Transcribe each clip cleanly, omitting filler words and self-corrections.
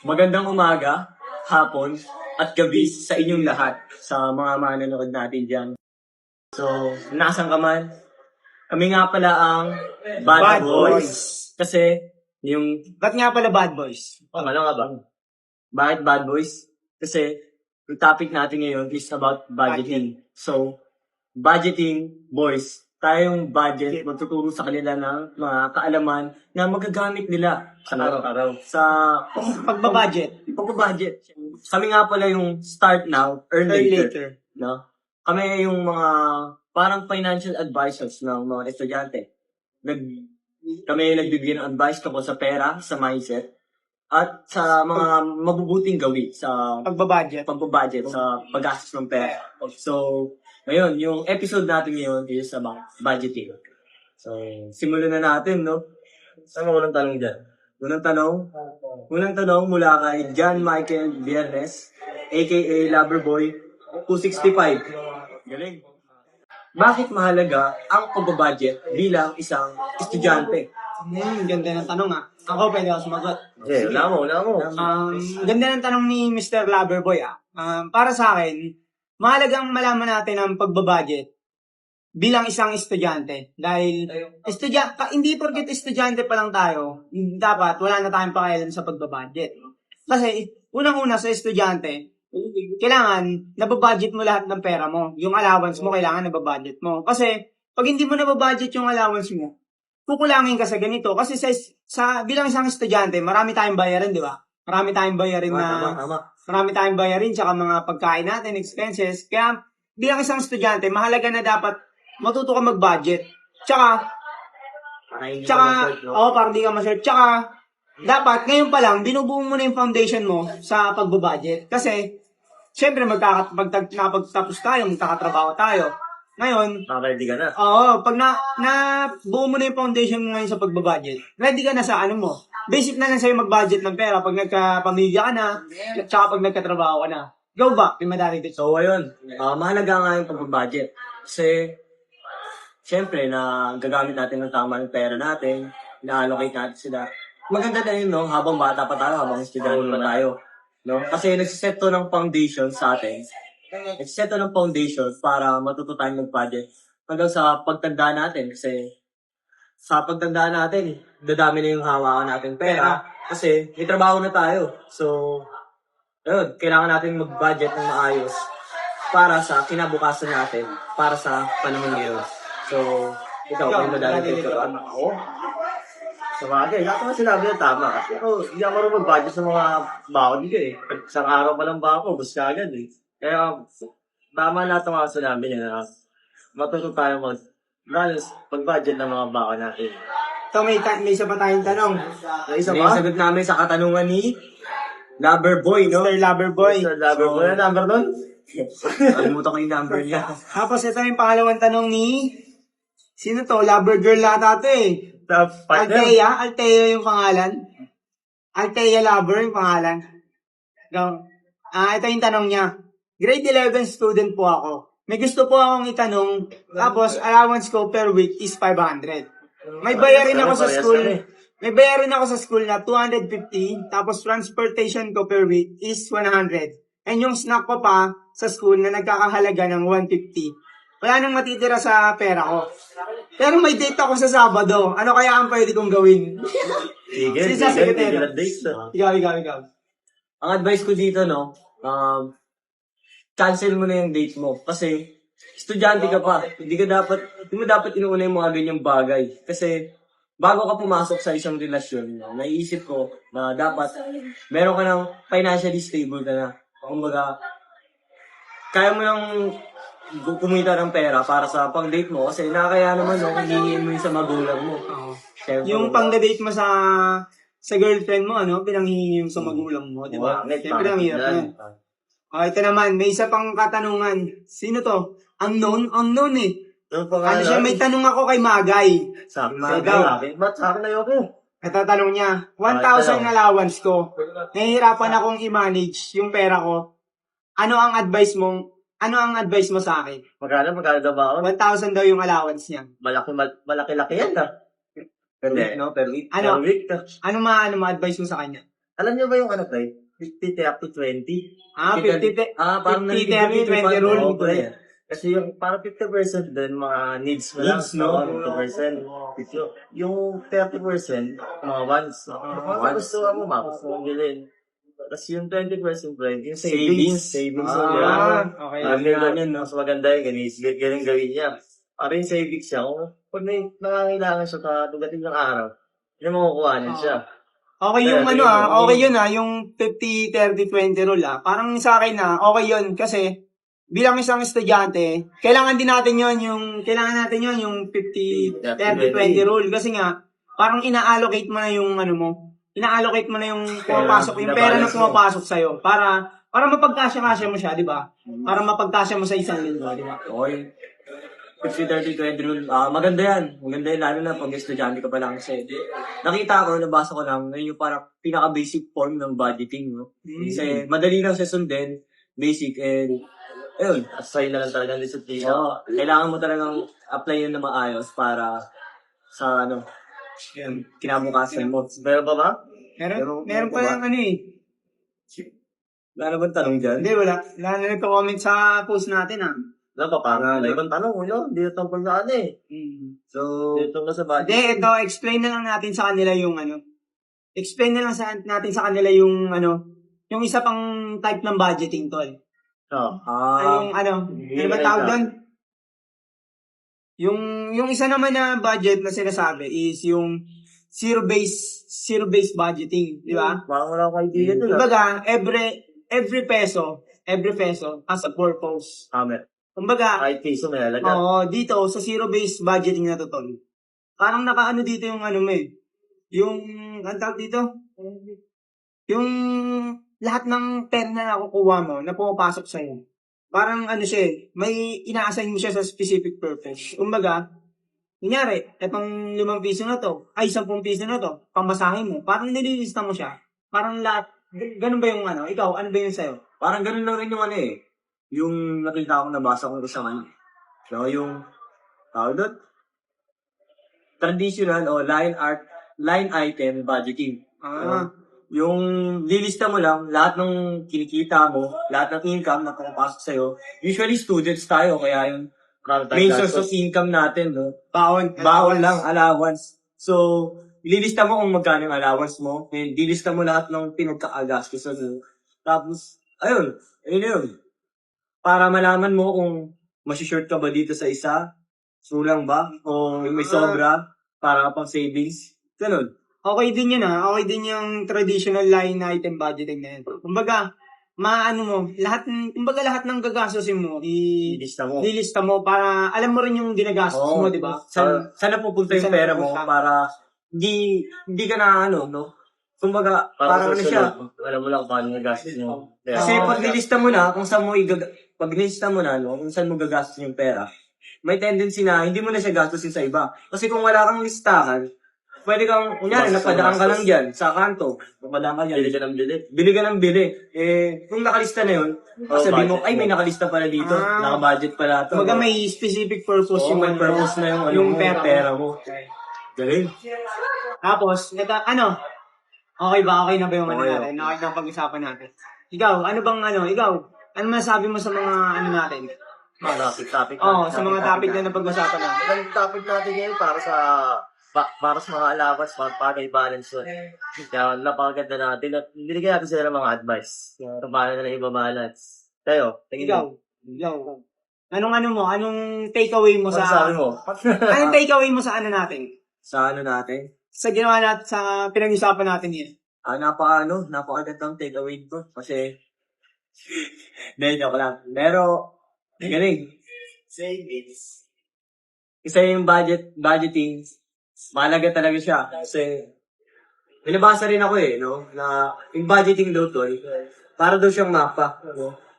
Magandang umaga, hapon, at gabi sa inyong lahat, sa mga manonood natin dyan. So, nasan ka man? Kami nga pala ang Bad Boys. Kasi, yung... Ba't nga pala bad boys? ano nga ba? Bakit Bad Boys? Kasi, yung topic natin ngayon is about budgeting. So, budgeting, boys, tayong budget, magtuturo sa kanila ng mga kaalaman na magagamit nila sa araw-araw. Sa Pagbabudget. pagpa-budget. Kami nga pala yung start now, earn later. No? Kami yung mga parang financial advisors ng mga estudyante. Kami yung nagbibigay ng advice tungkol sa pera, sa mindset, at sa mga mabubuting gawin sa Pagbabudget. pagbabudget, sa paggastos ng pera. So, ngayon, yung episode natin ngayon is about budgeting. So, simulan na natin, no? Saan mo unang tanong dyan? Unang tanong mula kay John Michael Viernes, aka Loverboy 265. Galing. Bakit mahalaga ang pagbabudget bilang isang estudyante? Ganda ng tanong ah. Ako pwede ako sumagot. Wala mo. Ganda ng tanong ni Mr. Loverboy ah. Para sa akin, mahalagang malaman natin ang pagbabudget bilang isang estudyante. Dahil, hindi porket estudyante pa lang tayo, dapat wala na tayong pakialam sa pagbabudget. Kasi, unang-una sa estudyante, kailangan nababudget mo lahat ng pera mo. Yung allowance mo, kailangan nababudget mo. Kasi, pag hindi mo nababudget yung allowance mo, kukulangin ka sa ganito. Kasi bilang isang estudyante, marami tayong bayarin, di ba? Marami tayong bayarin marami tayong bayarin, tsaka mga pagkain natin, expenses. Kaya, bilang isang estudyante, mahalaga na dapat matuto ka mag-budget. Tsaka, para hindi ka ma-short. Tsaka, dapat, ngayon pa lang, binubuo mo na yung foundation mo sa pagbabudget. Kasi, syempre, nakapagtapos tayo, magkakatrabaho tayo. Ngayon, ready ka na. Oo, pag buo mo na yung foundation mo ngayon sa pagbabudget, ready ka na sa ano mo. Basic na lang sa'yo mag-budget ng pera pag nagka-pamilya ka na, tsaka pag nagkatrabaho ka na. Go back, Pimadari dito. So, ayun. Mahalaga nga yung pagbabudget. Kasi, syempre, na gagamit natin ng tama ng pera natin, na-allocate natin sila. Maganda na yun, no? Habang bata pa tayo, habang estudyante pa tayo. No? Kasi nagsiset to ng foundation sa atin. Nagsiset to ng foundation para matuto tayong mag-budget hanggang sa pagtanda natin. Kasi sa pagtanda natin, dadami na yung hawakan natin pera. Kasi may trabaho na tayo. So, ayun, kailangan natin mag-budget ng maayos para sa kinabukasan natin, para sa panahon ngayon. So, ikaw, may madali dito. Ako? Sa bagay, lahat naman sinabi na tama. Kasi ako, hindi ako rin mag-budget sa mga baon ko eh. Isang araw pa lang ba ako, bus ka agad eh. Kaya, tama lahat ng mga sinabi niya na matuto tayo mag-budget ng mga baon natin. So, may isa pa tayong tanong. Isa pa? Sagot namin sa katanungan ni Loverboy, no? Mr. Loverboy. Mr. Loverboy. Ano number nun? Kalimutan ko yung number niya. Tapos, ito yung pangalawang tanong ni... Sino to? Lover girl lahat ito eh. Althea yung pangalan. Althea Lover yung pangalan. Ito yung tanong niya. Grade 11 student po ako. May gusto po akong itanong, tapos allowance ko per week is 500. May bayarin ako sa school. May bayarin ako sa school na 250, tapos transportation ko per week is 100. And yung snack ko pa sa school na nagkakahalaga ng 150. Wala nang matitira sa pera ko. Pero may date ako sa Sabado. Ano kaya ang pwede kong gawin? Sige, Ikaw. Ang advice ko dito, no, cancel mo na yung date mo. Kasi, estudyante ka pa. Hindi mo dapat inuuna yung mga ganyang bagay. Kasi, bago ka pumasok sa isang relasyon, naiisip ko na dapat meron ka ng financially stable ka na. Kumbaga, kaya mo nang kumita ng pera para sa pang-date mo. Kasi nakakaya naman, no, hingin mo yung sa magulang mo. Siyempre, yung pang-date mo sa girlfriend mo, pinanghihingi mo sa magulang mo, di ba? Siyempre, ang hirap yan. Ito naman, may isa pang katanungan. Sino to? Unknown eh. Ano siya, may tanong ako kay Magay. Ba't sa akin ayoko? Ito tanong niya, 1,000 allowance ko. Nahihirapan akong i-manage yung pera ko. Ano ang advice mo sa akin? Magkano daw ba ako? 1,000 daw yung allowance niya. Malaki-laki yan, ha? Per week, no? Per week. Ano ma-advise mo sa kanya? Alam niyo ba yung ano, pre? 50 up to 20? Parang 50, narinig 30, ko yun, 20 di ba? rule. Oo, pre. Kasi yung parang 50% din, mga needs mo lang. Needs, no? Oo, 50%. Yung 30%, mga wants. Mga Wants. gusto mo, gusto mong bilhin. Tapos yung 20%, pre, yung Savings. savings. Savings. Okay. Sabi nga yan, no? Mas maganda yung ganun gawin niya. Para yung savings siya, kung pag may nangangailangan siya katugating ng araw, yun ang makukuha niya siya. Okay yung Kaya, ano tingin mo, okay yun yung 50, 30, 20 rule Parang sa akin okay yun kasi bilang isang estudyante, kailangan natin yung 50, 30, 20 rule kasi nga parang ina-allocate mo na yung ano mo, ina-allocate mo na yung pumapasok, yung pera na pumapasok sa'yo para mapagkasya-kasya mo siya, di ba? Para mapagkasya mo sa isang linggo, di ba? Okay. 50, 30, 20 rule. Maganda yan. Maganda yan, lalo na pag estudyante ka pa lang. Kasi nakita ko, nabasa ko lang, yun yung parang pinaka-basic form ng budgeting. No? Kasi madali lang siya sundin, basic, and ayun. Assign na lang talaga ng disiplina. Kailangan mo talagang apply yun na maayos para sa yun, kinabukasan mo. Meron pa ba? Meron pa yung ano Wala na bang tanong dyan? Hindi, wala. Wala na nagko-comment sa post natin Wala pa, parang ibang tanong, hindi na tungkol sa ano eh. So, Hindi tungkol sa budget. Hindi, ito, explain na lang natin sa kanila yung explain na lang natin sa kanila yung yung isa pang type ng budgeting, tol. Yung ano ba tawag doon? Yung isa naman na budget na sinasabi is yung zero-based budgeting, di ba? Parang wala akong idea doon. Kumbaga, every peso has a purpose. Kumbaga, Kahit piso may halaga. dito, sa zero-based budgeting na to, tol. Parang nakaano dito yung ano mo yung, ang tawag dito? Yung lahat ng pera na nakukuha mo, na pumapasok sa'yo. Parang siya may ina-assign mo siya sa specific purpose. Kumbaga, kunyari, etong 5 piso na to, ay 10 piso na to, pamasahin mo, parang nililista mo siya. Parang lahat, ganun ba yung ikaw, ano ba yung sa'yo? parang ganun lang rin yung yung nakita ko, nabasa ko isang So, yung, tawag doon, traditional o line item budgeting. Yung lilista mo lang, lahat ng kinikita mo, lahat ng income na pumapasok sa'yo. Usually, students tayo, kaya yung main source of income natin, no? Bawon lang, allowance. So, ililista mo kung magkano yung allowance mo, and dilista mo lahat ng pinagkakagastos mo. Tapos, ayun yun. Para malaman mo kung masishort ka ba dito sa isa, sulang ba, o may sobra, para pang savings. Ganun. Okay din yun Okay din yung traditional line item budgeting na yun. Kumbaga, lahat ng gagastusin mo, lilista mo para alam mo rin yung ginagastos mo, di ba? Saan napupunta yung pera mo para hindi ka na kumbaga, parang siya. Alam mo lang paano nagastos mo. Kasi pag nilista mo na kung saan mo kung saan mo gagastos yung pera, may tendency na hindi mo na siya gastusin sa iba. Kasi kung wala kang listahan, pwede kang, kunyari, napadaan ka lang dyan, sa kanto, napadaan ka dyan. Bili ka ng bili. Kung nakalista na yun, sabi mo, ay, may nakalista pala dito, naka-budget pala ito. Kumbaga may specific purpose may purpose na yung pera mo. Galing. Tapos, okay ba? Okay na ba yung natin? Okay na pag-usapan natin. Ikaw, ano masabi mo sa mga natin? Topic. Sa mga topic na napag-usapan natin. Ang topic natin ngayon para sa mga allowance, pagpagay balance yun. Kaya napakaganda natin at binigyan natin sila ng mga advice. Kung paano na i-balance. Kayo, Ikaw. Anong takeaway mo sabi mo? Anong takeaway mo sa natin? Sa natin? Sa ginawa natin, sa pinag-usapan natin yun. Napakagandang takeaway ko. Kasi, joke lang. Pero, galing. Savings. Isa yung budgeting, mahalaga talaga siya. Kasi, binabasa rin ako na yung budgeting daw to, para daw siyang mapa.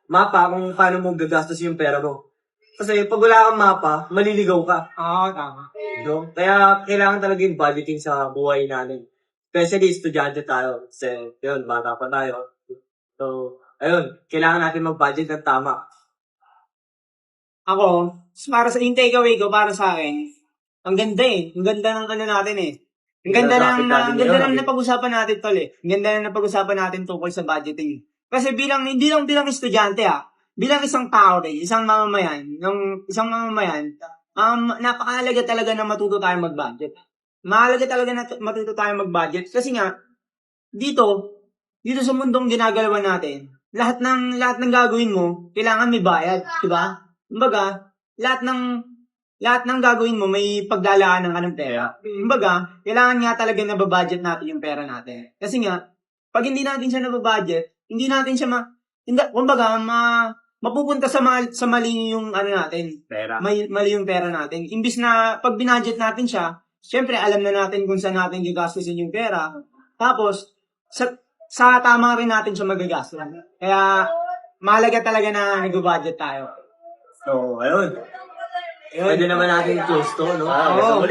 Mapa kung paano mo gagastos yung pera mo. Kasi pag wala kang mapa, maliligaw ka. Tama. Kaya kailangan talaga yung budgeting sa buhay natin. Especially estudyante tayo. Kasi yun, bata pa tayo. So, ayun, kailangan natin mag-budget ng tama. Ako, para sa yung takeaway ko, para sa akin, ang ganda Ang ganda ng natin Ang ganda Traffic natin ang ganda ngayon, lang eh. napag-usapan natin, tol eh. Ang ganda lang napag-usapan natin tungkol sa budgeting. Kasi hindi lang bilang estudyante bilang isang tao rin, isang mamamayan, napakahalaga talaga na matuto tayo mag-budget. Mahalaga talaga na matuto tayo mag-budget kasi nga dito sa mundong ginagalawan natin, lahat ng gagawin mo, kailangan may bayad, 'di ba? Kumbaga, lahat ng gagawin mo may paglalaanan ka ng pera. Kumbaga, kailangan nga talaga na budget natin yung pera natin. Kasi nga, pag hindi natin siya nababudget, hindi natin siya mapupunta sa mali yung natin. Pera. Mali yung pera natin. Imbis na pag binudget natin siya, syempre alam na natin kung saan natin gagastusin yung pera. Tapos, sa tama rin natin siya magagastos. Kaya, mahalaga talaga na nag-budget tayo. So, ayun. Pwede naman natin i-close to, no? Oo.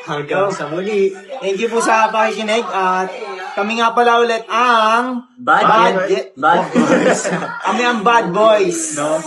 Hanggang sa muli. Thank you po sa pakikinig at kami nga pala ulit ang Bad boys. kami ang Bad Boys. No?